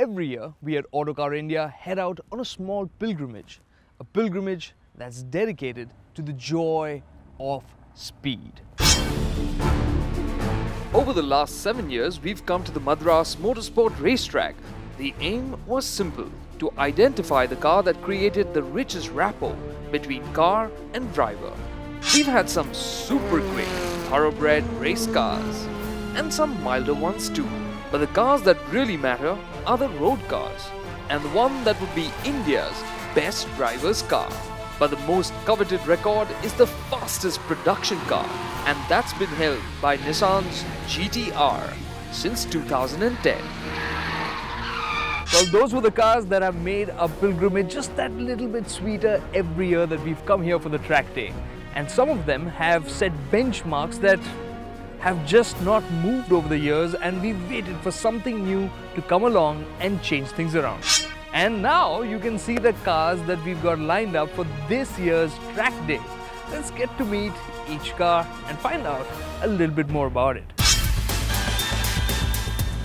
every year, we at Autocar India head out on a small pilgrimage. A pilgrimage that's dedicated to the joy of speed. Over the last 7 years, we've come to the Madras Motorsport Racetrack. The aim was simple: to identify the car that created the richest rapport between car and driver. We've had some super quick, thoroughbred race cars and some milder ones too. But the cars that really matter are the road cars, and the one that would be India's best driver's car. But the most coveted record is the fastest production car, and that's been held by Nissan's GT-R since 2010. Well, those were the cars that have made our pilgrimage just that little bit sweeter every year that we've come here for the track day. And some of them have set benchmarks that have just not moved over the years, and we've waited for something new to come along and change things around. And now you can see the cars that we've got lined up for this year's track day. Let's get to meet each car and find out a little bit more about it.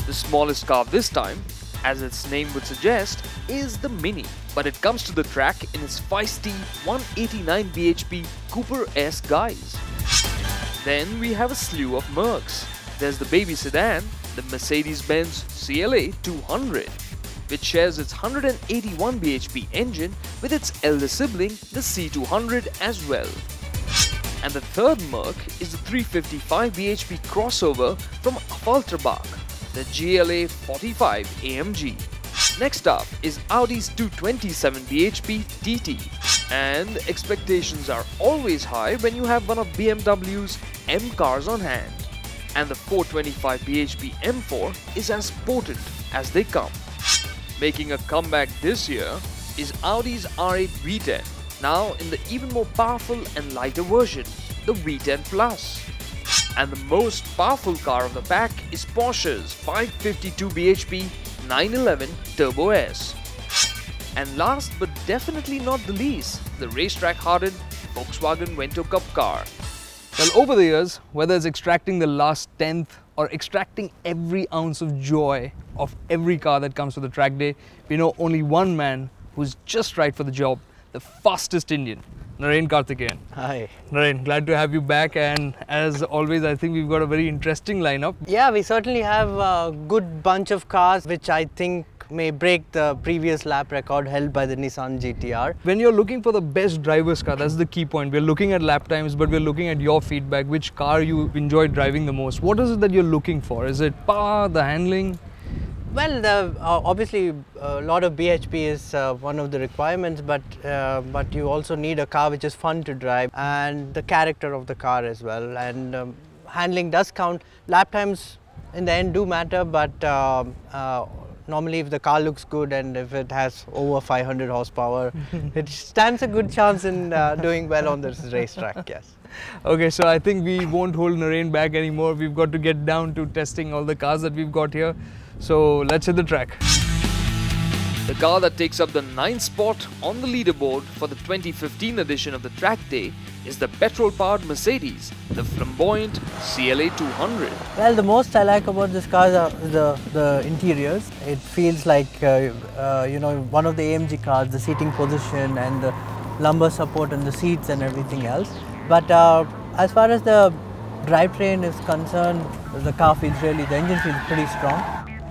The smallest car this time, as its name would suggest, is the Mini. But it comes to the track in its feisty 189 bhp Cooper S guise. Then we have a slew of Mercs. There's the baby sedan, the Mercedes-Benz Cla 200, which shares its 181 bhp engine with its elder sibling, the C200 as well. And the third Merc is the 355 bhp crossover from Volterbach, the GLA 45 AMG. Next up is Audi's 227 bhp TT. And expectations are always high when you have one of BMW's M cars on hand. And the 425 bhp M4 is as potent as they come. Making a comeback this year is Audi's R8 V10, now in the even more powerful and lighter version, the V10 Plus. And the most powerful car of the pack is Porsche's 552 bhp 911 Turbo S. And last but definitely not the least, the racetrack-hardened Volkswagen Vento Cup car. Well, over the years, whether it's extracting the last tenth or extracting every ounce of joy of every car that comes to the track day, we know only one man who's just right for the job, the fastest Indian, Narain Kartikeyan. Hi. Narain, glad to have you back, and as always, I think we've got a very interesting lineup. Yeah, we certainly have a good bunch of cars which I think may break the previous lap record held by the Nissan GT-R. When you're looking for the best driver's car, that's the key point. We're looking at lap times, but we're looking at your feedback. Which car you enjoy driving the most? What is it that you're looking for? Is it power, the handling? Well, obviously a lot of BHP is one of the requirements, but you also need a car which is fun to drive, and the character of the car as well. And handling does count. Lap times in the end do matter, but normally if the car looks good and if it has over 500 horsepower, it stands a good chance in doing well on this racetrack, yes. Okay, so I think we won't hold Narain back anymore. We've got to get down to testing all the cars that we've got here. So let's hit the track. The car that takes up the 9th spot on the leaderboard for the 2015 edition of the track day is the petrol-powered Mercedes, the flamboyant Cla 200. Well, the most I like about this car are the interiors. It feels like you know, one of the AMG cars, the seating position and the lumbar support and the seats and everything else. But as far as the drivetrain is concerned, the car feels the engine feels pretty strong.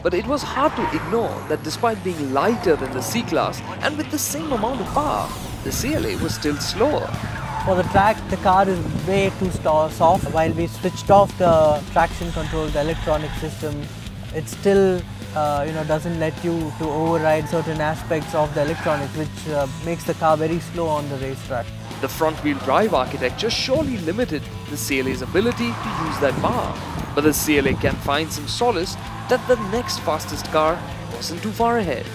But it was hard to ignore that despite being lighter than the C-Class and with the same amount of power, the Cla was still slower. For the track, the car is way too soft. While we switched off the traction control, the electronic system, it still you know, doesn't let you to override certain aspects of the electronics, which makes the car very slow on the racetrack. The front-wheel drive architecture surely limited the Cla's ability to use that power. But the Cla can find some solace that the next fastest car wasn't too far ahead.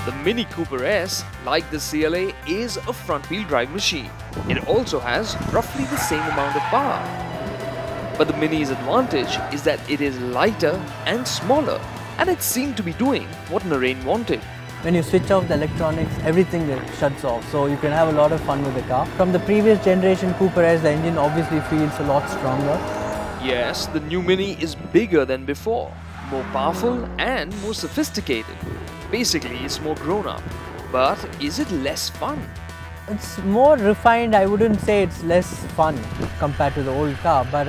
The Mini Cooper S, like the Cla, is a front-wheel drive machine. It also has roughly the same amount of power. But the Mini's advantage is that it is lighter and smaller, and it seemed to be doing what Narain wanted. When you switch off the electronics, everything shuts off, so you can have a lot of fun with the car. From the previous generation Cooper S, the engine obviously feels a lot stronger. Yes, the new Mini is bigger than before, more powerful and more sophisticated. Basically, it's more grown up. But is it less fun? It's more refined. I wouldn't say it's less fun compared to the old car, but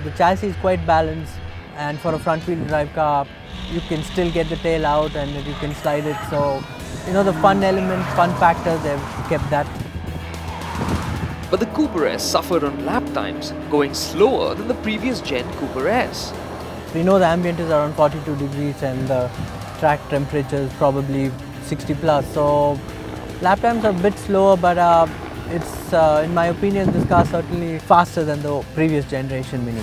the chassis is quite balanced, and for a front wheel drive car you can still get the tail out and you can slide it, so you know the fun element, fun factor, they've kept that. But the Cooper S suffered on lap times, going slower than the previous gen Cooper S. We know the ambient is around 42 degrees and the track temperature is probably 60 plus, so lap times are a bit slower, but it's in my opinion this car is certainly faster than the previous generation Mini.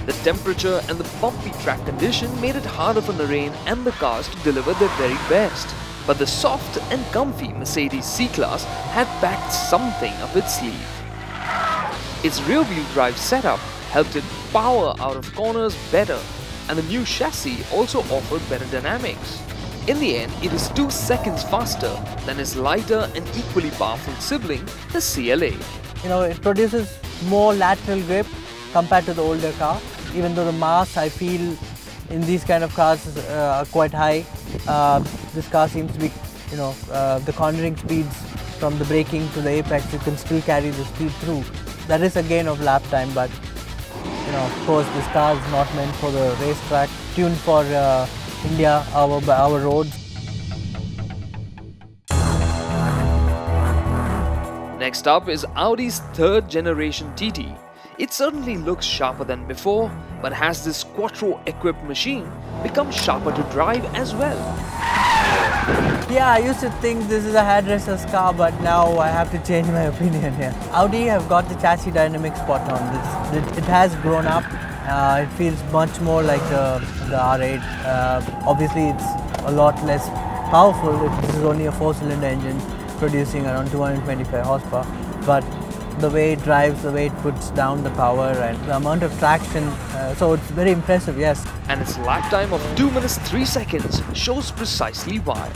The temperature and the bumpy track condition made it harder for Narain and the cars to deliver their very best. But the soft and comfy Mercedes C-Class had packed something up its sleeve. Its rear-wheel drive setup helped it power out of corners better, and the new chassis also offered better dynamics. In the end, it is 2 seconds faster than its lighter and equally powerful sibling, the CLA. You know, it produces more lateral grip compared to the older car, even though the mass I feel in these kind of cars is quite high. This car seems to be, you know, the cornering speeds from the braking to the apex, you can still carry the speed through. That is a gain of lap time, but you know, of course, this car is not meant for the racetrack, tuned for India, our roads. Next up is Audi's 3rd generation TT. It certainly looks sharper than before, but has this quattro-equipped machine become sharper to drive as well? Yeah, I used to think this is a hairdresser's car, but now I have to change my opinion here. Audi have got the chassis dynamics spot on. It has grown up. It feels much more like the R8. Obviously, it's a lot less powerful. This is only a 4-cylinder engine producing around 225 horsepower. But the way it drives, the way it puts down the power and the amount of traction, so it's very impressive, yes. And its lap time of 2 minutes 3 seconds shows precisely why.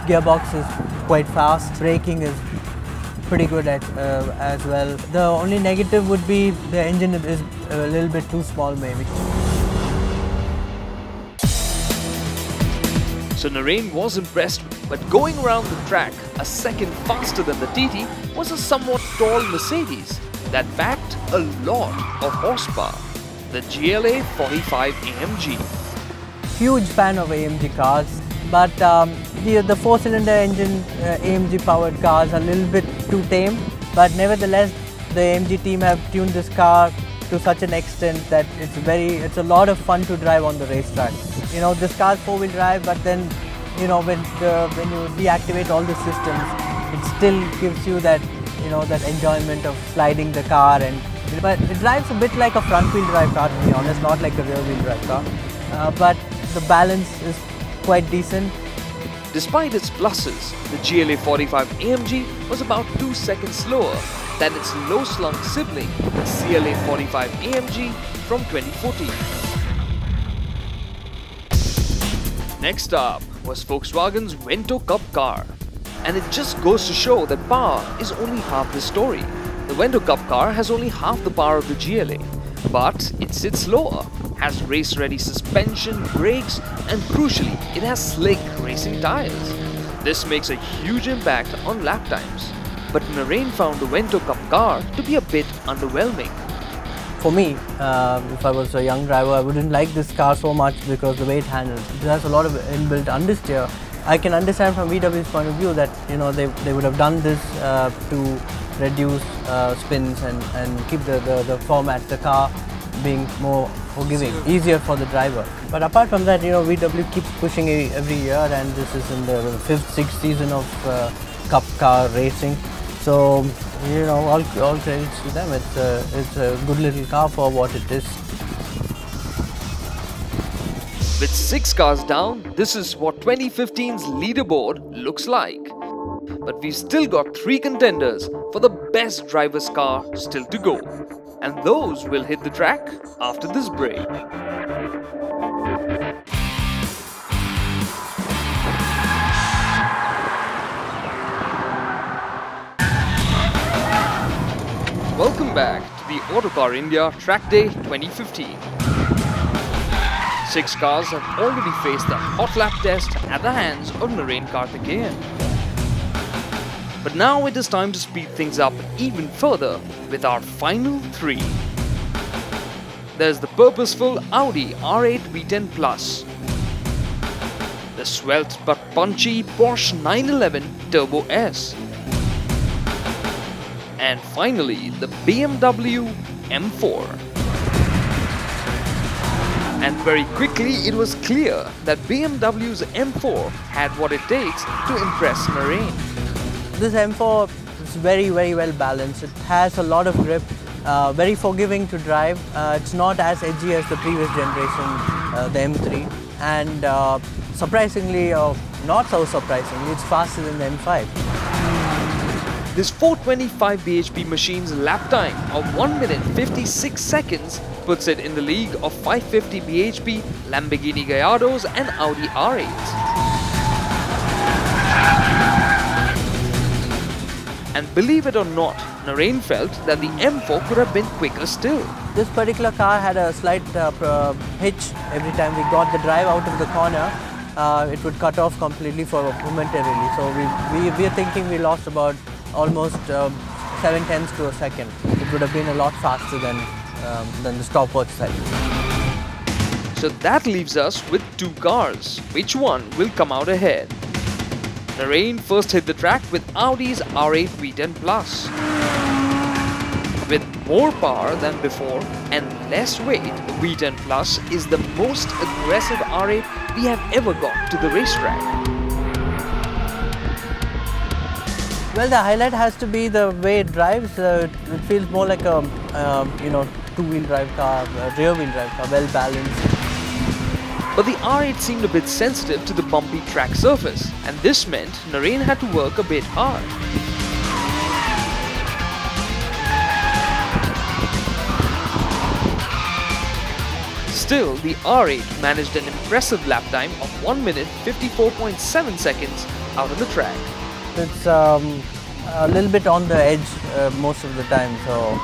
Gearbox is quite fast, braking is pretty good as well. The only negative would be the engine is a little bit too small maybe. So Narain was impressed, but going around the track a second faster than the TT was a somewhat tall Mercedes that packed a lot of horsepower, the GLA 45 AMG. Huge fan of AMG cars, but the 4-cylinder engine AMG powered cars are a little bit too tame, but nevertheless the AMG team have tuned this car to such an extent that it's a lot of fun to drive on the racetrack. You know, this car is 4-wheel drive, but then you know when you deactivate all the systems, it still gives you that, you know, that enjoyment of sliding the car, but it drives a bit like a front-wheel drive car, to be honest, not like a rear-wheel drive car. But the balance is quite decent. Despite its pluses, the GLA 45 AMG was about 2 seconds slower than its low-slung sibling, the CLA 45 AMG from 2014. Next up was Volkswagen's Vento Cup car. And it just goes to show that power is only half the story. The Vento Cup car has only half the power of the GLA, but it sits lower, has race-ready suspension, brakes, and crucially, it has slick racing tires. This makes a huge impact on lap times. But Narain found the Vento Cup car to be a bit underwhelming. For me, if I was a young driver, I wouldn't like this car so much because the way it handles. It has a lot of inbuilt understeer. I can understand from VW's point of view that, you know, they would have done this to reduce spins and keep the format, the car being more forgiving, easier for the driver. But apart from that, you know, VW keeps pushing it every year, and this is in the 5th, 6th season of Cup car racing. So, you know, all credits to them. It's a good little car for what it is. With 6 cars down, this is what 2015's leaderboard looks like. But we've still got 3 contenders for the best driver's car still to go. And those will hit the track after this break. back to the Autocar India Trackday 2015. 6 cars have already faced the hot lap test at the hands of Narain Kartikeyan. But now it is time to speed things up even further with our final 3. There's the purposeful Audi R8 V10 Plus, the svelte but punchy Porsche 911 Turbo S, and finally the BMW M4. And very quickly it was clear that BMW's M4 had what it takes to impress Narain. This M4 is very well balanced. It has a lot of grip, very forgiving to drive. It's not as edgy as the previous generation, the M3. And surprisingly, or not so surprisingly, it's faster than the M5. This 425 bhp machine's lap time of 1 minute 56 seconds puts it in the league of 550 bhp Lamborghini Gallardos and Audi R8s. And believe it or not, Narain felt that the M4 could have been quicker still. This particular car had a slight hitch every time we got the drive out of the corner. It would cut off completely for momentarily. So we are thinking we lost about almost 7/10 to a second. It would have been a lot faster than the stopwatch side. So that leaves us with 2 cars. Which one will come out ahead? Narain first hit the track with Audi's R8 V10 Plus. With more power than before and less weight, the V10 Plus is the most aggressive R8 we have ever got to the racetrack. Well, the highlight has to be the way it drives. It feels more like a two-wheel drive car, rear-wheel drive car, well balanced. But the R8 seemed a bit sensitive to the bumpy track surface, and this meant Narain had to work a bit hard. Still, the R8 managed an impressive lap time of 1 minute 54.7 seconds out of the track. It's a little bit on the edge most of the time. So,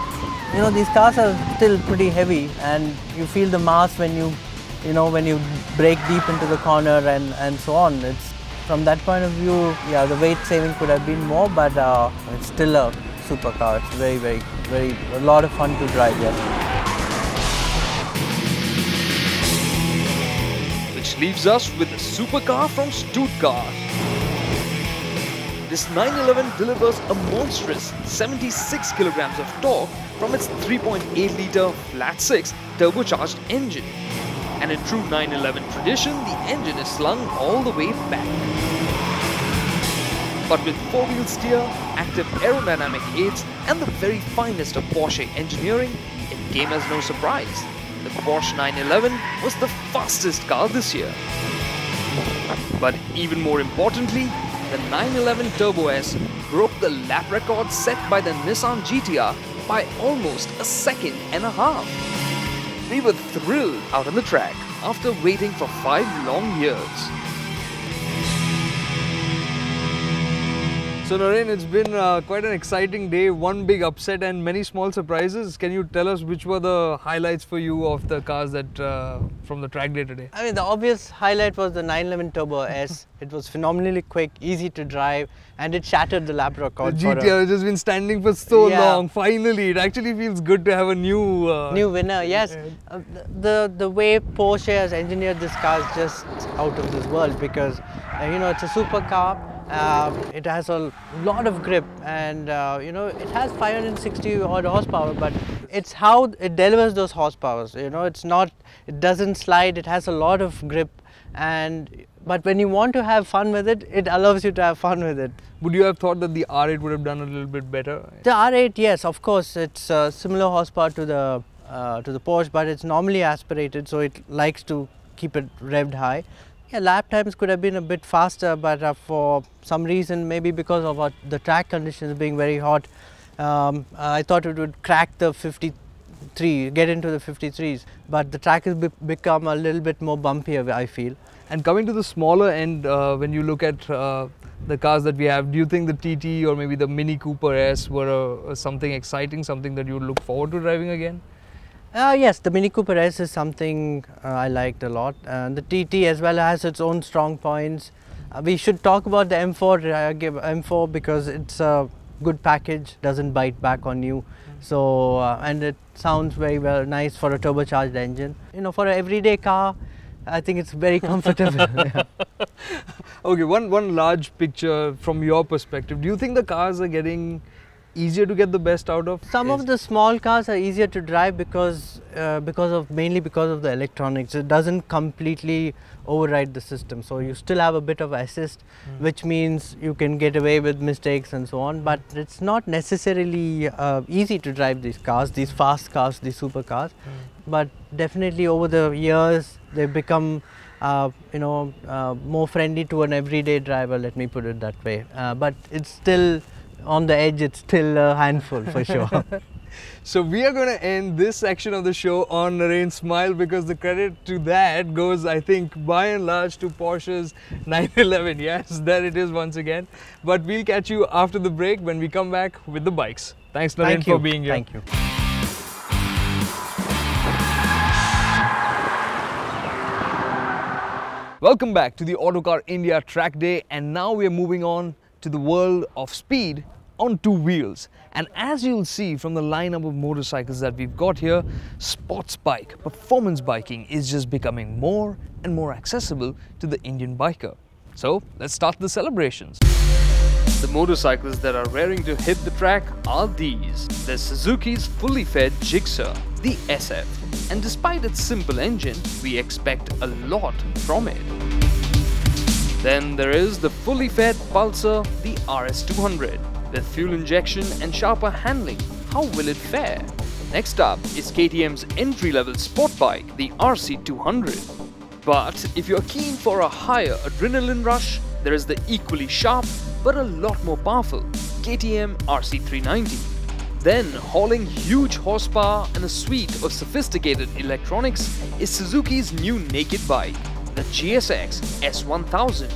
these cars are still pretty heavy, and you feel the mass when you brake deep into the corner and so on. It's from that point of view, yeah, the weight saving could have been more, but it's still a super car. It's very a lot of fun to drive. Yes. Which leaves us with a supercar from Stuttgart. This 911 delivers a monstrous 76 kilograms of torque from its 3.8-litre flat-6 turbocharged engine. And in true 911 tradition, the engine is slung all the way back. But with 4-wheel steer, active aerodynamic aids, and the very finest of Porsche engineering, it came as no surprise. The Porsche 911 was the fastest car this year. But even more importantly, the 911 Turbo S broke the lap record set by the Nissan GTR by almost a second and a half. We were thrilled out on the track after waiting for 5 long years. So Narain, it's been quite an exciting day, one big upset and many small surprises. Can you tell us which were the highlights for you of the cars that from the track day today? I mean, the obvious highlight was the 911 Turbo S. It was phenomenally quick, easy to drive, and it shattered the lap record. The GTR has just been standing for so long. Finally, it actually feels good to have a new winner. Yes, the way Porsche has engineered this car is just out of this world, because it's a supercar. It has a lot of grip, and it has 560 odd horsepower, but it's how it delivers those horsepowers. It doesn't slide. It has a lot of grip, but when you want to have fun with it, it allows you to have fun with it. Would you have thought that the R8 would have done a little bit better? The R8, yes, of course, it's similar horsepower to the Porsche, but it's normally aspirated, so it likes to keep it revved high. Yeah, lap times could have been a bit faster, but for some reason, maybe because of the track conditions being very hot, I thought it would crack the 53, get into the 53s, but the track has become a little bit more bumpier, I feel. And coming to the smaller end, when you look at the cars that we have, do you think the TT or maybe the Mini Cooper S were something exciting, something that you would look forward to driving again? Yes, the Mini Cooper S is something I liked a lot, and the TT as well has its own strong points. We should talk about the M4 because it's a good package, doesn't bite back on you. So and it sounds very nice for a turbocharged engine. You know, for an everyday car, I think it's very comfortable. Yeah. Okay, one large picture from your perspective. Do you think the cars are getting easier to get the best out of? Some of the small cars are easier to drive because mainly because of the electronics. It doesn't completely override the system, so you still have a bit of assist, which means you can get away with mistakes and so on. But it's not necessarily easy to drive these cars, these fast cars, these supercars. But definitely over the years they've become more friendly to an everyday driver. Let me put it that way. But it's still on the edge. It's still a handful for sure. So we are going to end this section of the show on Narain's smile, because the credit to that goes, I think, by and large to Porsche's 911. Yes, there it is once again. But we'll catch you after the break when we come back with the bikes. Thanks, Narain, for being here. Thank you. Welcome back to the Autocar India Track Day, and now we are moving on to the world of speed on two wheels. And as you'll see from the lineup of motorcycles that we've got here, sports bike, performance biking is just becoming more and more accessible to the Indian biker. So let's start the celebrations. The motorcycles that are raring to hit the track are these. There's Suzuki's fully fed Gixxer, the SF. And despite its simple engine, we expect a lot from it. Then there is the fully fed Pulsar, the RS200. With fuel injection and sharper handling, how will it fare? Next up is KTM's entry-level sport bike, the RC200. But if you're keen for a higher adrenaline rush, there is the equally sharp but a lot more powerful Ktm Rc390. Then, hauling huge horsepower and a suite of sophisticated electronics is Suzuki's new naked bike, the Gsxr S1000.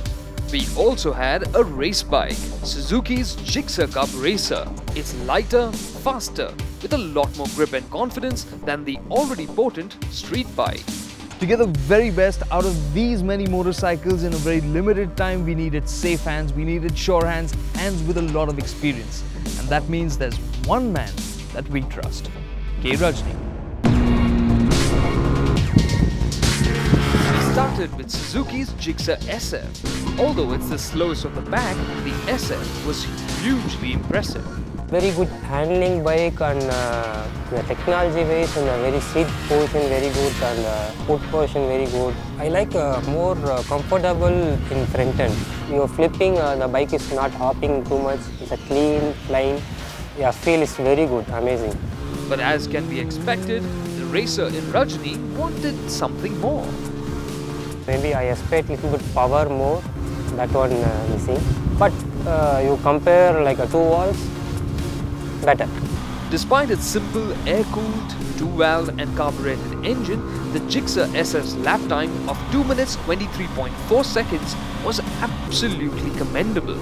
We also had a race bike, Suzuki's Gixxer Cup Racer. It's lighter, faster, with a lot more grip and confidence than the already potent street bike. To get the very best out of these many motorcycles in a very limited time, we needed safe hands, we needed sure hands, hands with a lot of experience. And that means there's one man that we trust, K. Rajni. We started with Suzuki's Gixxer SF. Although it's the slowest of the pack, the SF was hugely impressive. Very good handling bike, and the technology wise and the very seat position very good, and foot position very good. I like more comfortable in front end. You're flipping, the bike is not hopping too much. It's a clean line. Yeah, feel is very good, amazing. But as can be expected, the racer in Rajni wanted something more. Maybe I expect little bit power more, that one missing. But you compare like a two walls, better. Despite its simple air-cooled, 2-valve and carbureted engine, the Gixxer SF's lap time of 2 minutes 23.4 seconds was absolutely commendable.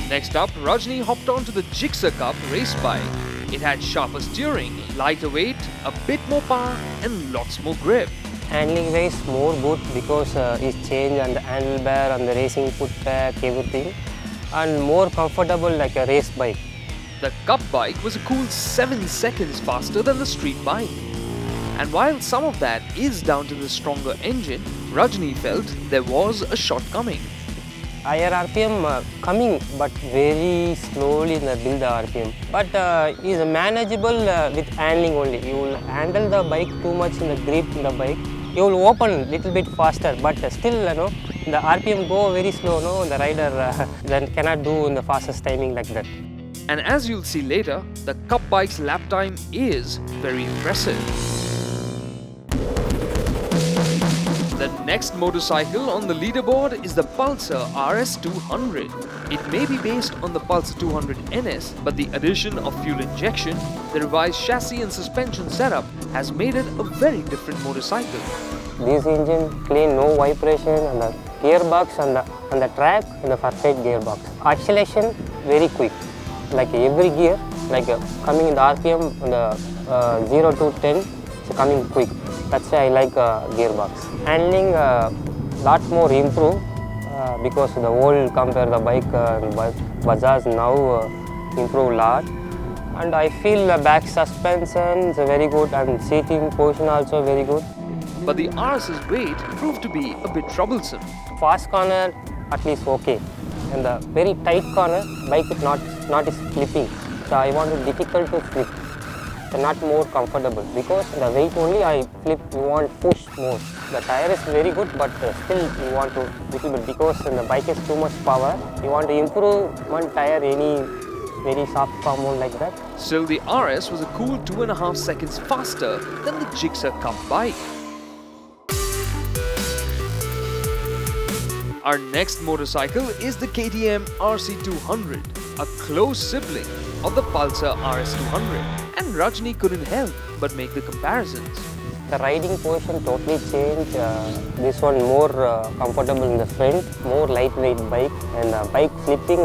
Next up, Rajni hopped onto the Gixxer Cup race bike. It had sharper steering, lighter weight, a bit more power and lots more grip. Handling wise more good because it's changed and the handlebar and the racing footback, everything, and more comfortable like a race bike. The Cup bike was a cool 7 seconds faster than the street bike. And while some of that is down to the stronger engine, Rajni felt there was a shortcoming. Higher RPM coming, but very slowly in the build the RPM. But is manageable with handling only. You will handle the bike too much in the grip in the bike. You will open little bit faster, but still, the RPM go very slow. No, the rider then cannot do in the fastest timing like that. And as you'll see later, the Cup bike's lap time is very impressive. The next motorcycle on the leaderboard is the Pulsar Rs200. It may be based on the Pulsar 200 NS, but the addition of fuel injection, the revised chassis and suspension setup has made it a very different motorcycle. This engine clean, no vibration, and the gearbox on the track and the first side gearbox. Acceleration very quick, like every gear, like coming in the RPM on the 0 to 10, it's coming quick. That's why I like gearbox. Handling lot more improve because the old compare the bike and Bajaj now improve lot. And I feel the back suspension is very good and seating position also very good. But the RS's weight proved to be a bit troublesome. Fast corner at least okay, and the very tight corner bike is not is flipping. So I want it difficult to flip, so not more comfortable because the weight only I flip. You want push more. The tire is very good, but still you want to little bit because the bike is too much power. You want to improve one tire any very soft compound like that. Still, the RS was a cool 2.5 seconds faster than the Gixxer Cup bike. Our next motorcycle is the Ktm Rc200, a close sibling of the Pulsar Rs200, and Rajni couldn't help but make the comparisons. The riding position totally changed. This one more comfortable in the front, more lightweight bike, and bike flipping,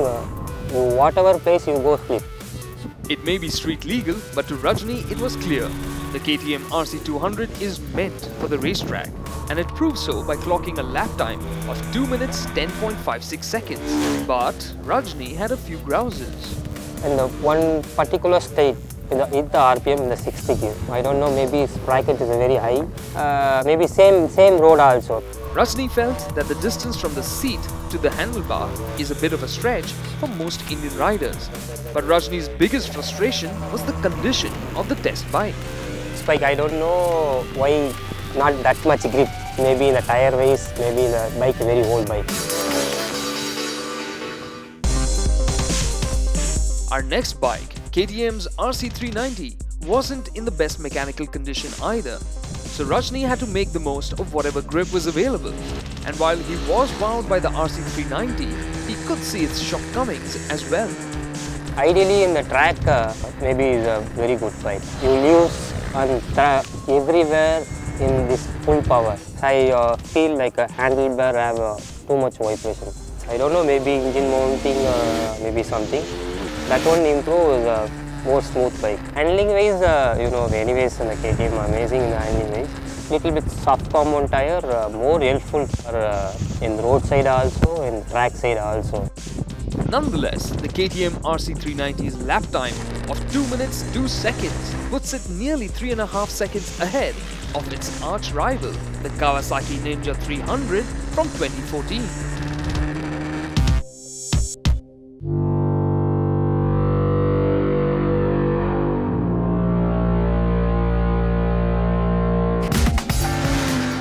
whatever place you go flip. It may be street legal, but to Rajni it was clear. The Ktm Rc200 is meant for the racetrack, and it proved so by clocking a lap time of 2 minutes 10.56 seconds. But Rajni had a few grouses. And one particular state, hit the RPM in the 60 gear. I don't know, maybe its bracket is very high. Maybe same road also. Rajni felt that the distance from the seat to the handlebar is a bit of a stretch for most Indian riders. But Rajni's biggest frustration was the condition of the test bike. This bike, I don't know why not that much grip. Maybe the tire wise, maybe the bike is very old bike. Our next bike, KTM's Rc390, wasn't in the best mechanical condition either. So Rajni had to make the most of whatever grip was available. And while he was wowed by the Rc390, he could see its shortcomings as well. Ideally in the track, maybe is a very good bike. You use on everywhere in this full power. I feel like a handlebar have too much vibration. I don't know, maybe engine mounting, maybe something. That one improve is a more smooth bike. Handling wise, you know, anyways in the KTM amazing in the handling wise. Little bit soft compound tire, more helpful for in roadside also and track side also. Nonetheless, the KTM Rc390's lap time of 2 minutes 2 seconds puts it nearly 3.5 seconds ahead of its arch rival, the Kawasaki Ninja 300 from 2014.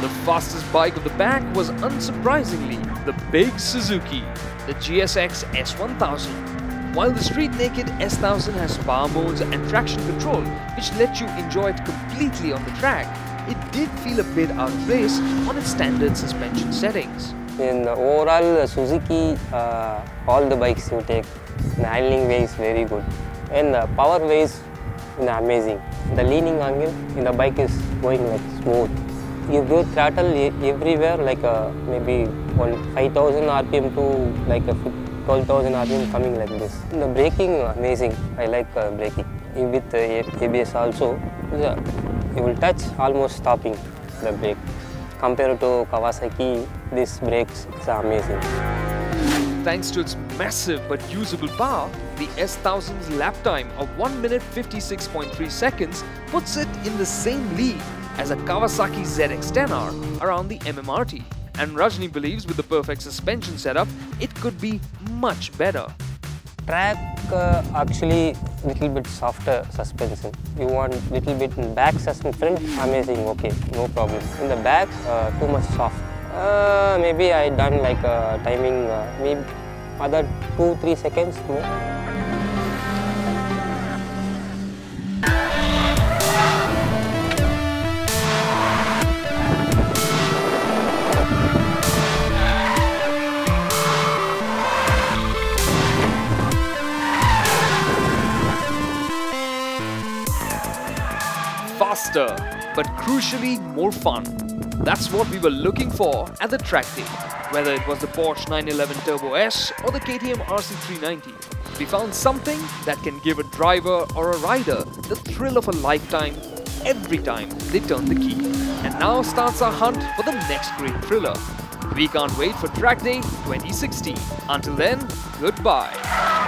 The fastest bike of the pack was unsurprisingly the big Suzuki, the Gsxr S1000. While the street naked S1000 has power modes and traction control which let you enjoy it completely on the track, it did feel a bit out of place on its standard suspension settings. In the overall Suzuki, all the bikes you take, the handling way is very good. And the power way is amazing. The leaning angle in the bike is going like smooth. You give throttle everywhere like maybe 5,000 RPM to like 12,000 RPM coming like this. The braking amazing. I like braking. With ABS also, you will touch almost stopping the brake. Compared to Kawasaki, this brakes is amazing. Thanks to its massive but usable power, the S1000's lap time of 1 minute 56.3 seconds puts it in the same league as a Kawasaki ZX-10R around the MMRT. And Rajni believes with the perfect suspension setup, it could be much better. Track actually little bit softer suspension. You want little bit in back suspension, front amazing, okay, no problem. In the back, too much soft. Maybe I done like timing, maybe other 2-3 seconds more. faster, but crucially more fun. That's what we were looking for at the Trackday. Whether it was the Porsche 911 Turbo S or the Ktm Rc390, we found something that can give a driver or a rider the thrill of a lifetime every time they turn the key. And now starts our hunt for the next great thriller. We can't wait for Trackday 2016. Until then, goodbye.